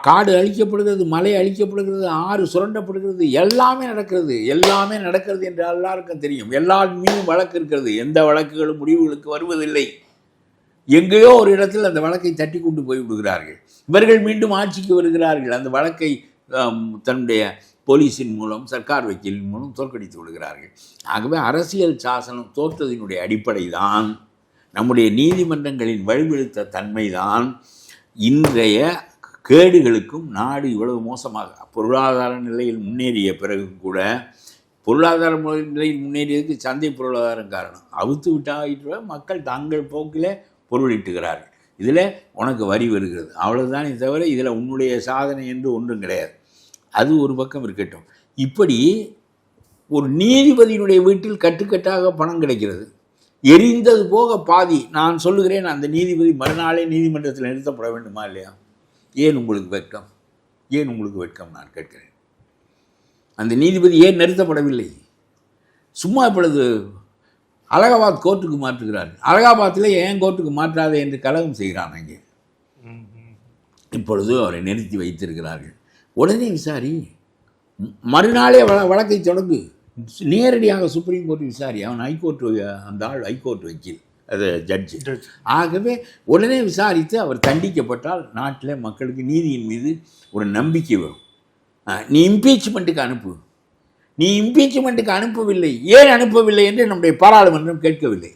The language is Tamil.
காடு அழிக்கப்படுகிறது, மலை அழிக்கப்படுகிறது, ஆறு சுரண்டப்படுகிறது, எல்லாமே நடக்கிறது என்று எல்லாருக்கும் தெரியும். எல்லார் மீதும் வழக்கு இருக்கிறது. எந்த வழக்குகளும் முடிவுகளுக்கு வருவதில்லை. எங்கேயோ ஒரு இடத்தில் அந்த வழக்கை தட்டி கொண்டு போய் விடுகிறார்கள். இவர்கள் மீண்டும் ஆட்சிக்கு வருகிறார்கள். அந்த வழக்கை தன்னுடைய போலீஸின் மூலம், சர்க்கார் வக்கீலின் மூலம் தோற்கடித்து விடுகிறார்கள். ஆகவே அரசியல் சாசனம் தோற்றதினுடைய அடிப்படை தான், நம்முடைய நீதிமன்றங்களின் வழிவெடுத்த தன்மை தான் இன்றைய கேடுகளுக்கும் நாடு இவ்வளவு மோசமாக பொருளாதார நிலையில் முன்னேறிய பிறகு கூட, பொருளாதார நிலையில் முன்னேறியதுக்கு சந்தை பொருளாதாரம் காரணம். அவுத்து விட்டால் மக்கள் தங்கள் போக்கில் பொருளிட்டுகிறார்கள். இதில் உனக்கு வரி வருகிறது, அவ்வளவுதானே தவிர இதில் உன்னுடைய சாதனை என்று ஒன்றும் கிடையாது. அது ஒரு பக்கம் இருக்கட்டும். இப்படி ஒரு நீதிபதியினுடைய வீட்டில் கட்டுக்கட்டாக பணம் கிடைக்கிறது. எரிந்தது போக பாதி. நான் சொல்லுகிறேன், அந்த நீதிபதி மறுநாளே நீதிமன்றத்தில் நிறுத்தப்பட வேண்டுமா இல்லையா? ஏன் உங்களுக்கு வெட்கம் நான் கேட்கிறேன். அந்த நீதிபதி ஏன் நிறுத்தப்படவில்லை? சும்மா இப்பொழுது அலகாபாத் கோர்ட்டுக்கு மாற்றுகிறார். அலகாபாத்தில் ஏன் கோர்ட்டுக்கு மாற்றாதே என்று கலகம் செய்கிறான். அங்கே இப்பொழுது அவரை நிறுத்தி வைத்திருக்கிறார்கள். உடனே விசாரி, மறுநாளே வழக்கை தொடங்கு, நேரடியாக சுப்ரீம் கோர்ட் விசாரி. அவன் ஹைகோர்ட்டு, அந்த ஆள் ஹைகோர்ட் வக்கீல், அது ஜட்ஜு. ஆகவே உடனே விசாரித்து அவர் தண்டிக்கப்பட்டால் நாட்டில் மக்களுக்கு நீதியின் மீது ஒரு நம்பிக்கை வரும். நீ இம்பீச்மெண்ட்டுக்கு அனுப்பவில்லை. ஏன் அனுப்பவில்லை என்று நம்முடைய பாராளுமன்றம் கேட்கவில்லை.